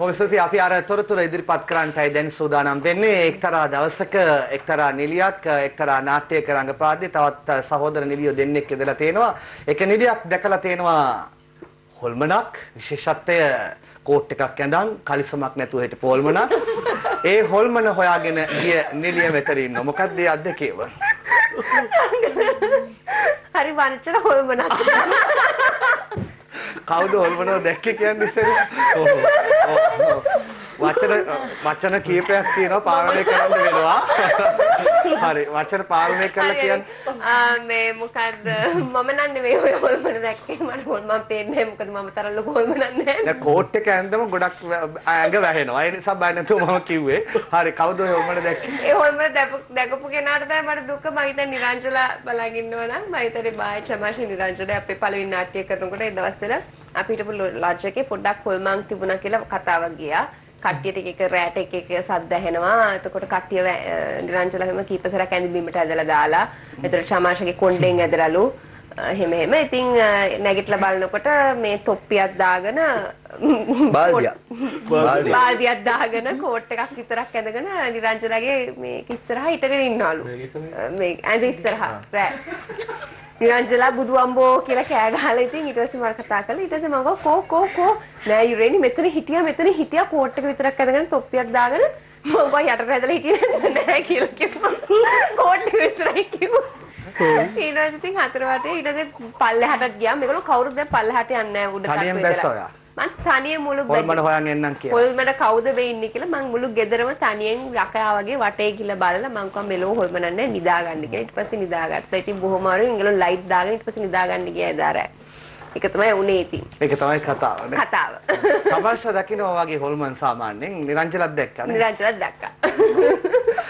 මොකද අපි අර තොරතුරු ඉදිරිපත් කරන්නටයි දැන් සූදානම් වෙන්නේ. එක්තරා දවසක එක්තරා නිලියක් එක්තරා නාට්‍යයක රංගපාද්දී තවත් සහෝදර නිලියෝ දෙන්නෙක් ඉඳලා තේනවා. එක නිලියක් දැකලා තේනවා හොල්මනක් විශේෂත්වය කෝට් එකක් ඇඳන් කලිසමක් නැතුව හිටපු හොල්මනක්. ඒ හොල්මන හොයාගෙන ගිය නිලිය මෙතන ඉන්නවා. මොකක්ද ඒ අත්දැකීම? හරි වංචන හොල්මනක්. කවුද හොල්මනව දැක්කේ කියන්නේ ඉස්සෙල්ලා? වචන කීපයක් තියෙනවා පාලනය කරන්න වෙනවා. හරි වචන පාලනය කරලා කියන්නේ මේ මොකද්ද මම නන්නේ මේ ඔය හොල්මන දැක්කේ මට හොල්මන් පේන්නේ මොකද මම තරම් ලොකු හොල්මනක් නැහැ. දැන් කෝට් එක ඇඳම ගොඩක් ඇඟ වැහෙනවා. ඒ නිසා බය නැතුව මම කිව්වේ. හරි කවුද ඔය හොල්මන දැක්කේ? ඒ හොල්මන දැකපු කෙනාට තමයි මට දුක. මම හිතන්නේ නිරංජලා බලන් ඉන්නවා නම් මම හිතන්නේ බායි චමාෂි නිරංජලා අපේ පළවෙනි නාට්‍ය කරනකොට ඒ දවස්වල අපි හිටපු ලොජ් එකේ පොඩ්ඩක් හොල්මන් තිබුණා කියලා කතාවක් ගියා. කට්ටියට එක රෑට එක සද්ද ඇහෙනවා. එතකොට කට්ටිය නිරංජලා හැම කීප සැරයක් ඇඳි බිමට ඇදලා දාලා. එතකොට චමාෂගේ කොණ්ඩෙන් ඇදලාලු. එහෙම එහෙම. ඉතින් නැගිටලා බලනකොට මේ තොප්පියක් දාගෙන බාල්දියක් දාගෙන කෝට් එකක් විතරක් ඇඳගෙන නිරංජලාගේ මේ ඉස්සරහා හිටගෙන ඉන්නවලු. මේ ඇඳ ඉස්සරහා රෑ. නිරංජලා බුදු අම්බෝ කියලා කෑ ගහලා ඉතින් ඊට පස්සේ මම කතා කළා. ඊට පස්සේ මම ගෝ කෝ නෑ යුරේනි මෙතන හිටියා කෝට් එක විතරක් අරගෙන තොප්පියක් දාගෙන මම ගෝ යටට ඇදලා හිටියේ නෑ කියලා කිව්වා. කෝට් එක විතරයි කිව්වා. ඊට පස්සේ ඉතින් හතර වටේ ඊට පස්සේ පල්ලෙහාටත් ගියා. මේගොල්ලෝ කවුරුද දැන් පල්ලෙහාට යන්නේ නෑ උඩට. තනියෙන් බැස්සා ඔයා. මං තනියෙන් මුළු හොල්මන හොයන් එන්නම් කියලා. හොල්මන කවුද වෙ ඉන්නේ කියලා මං මුළු ගෙදරම තනියෙන් යකයා වගේ වටේ ගිහලා බලලා මං කිව්වා මෙලෝ හොල්මන නැහැ නිදාගන්න කියලා. ඊට පස්සේ නිදාගත්තා. ඉතින් බොහොම අමාරුවෙන් ඒගොල්ලෝ ලයිට් දාගෙන ඊට පස්සේ නිදාගන්න ගියා එදාරෑ. ඒක තමයි උනේ ඉතින්. ඒක තමයි කතාව නේ. කතාව. තමන්ට දකින්න වගේ හොල්මන් සාමාන්‍යයෙන් නිරංජලත් දැක්කා නේ. නිරංජලත් දැක්කා.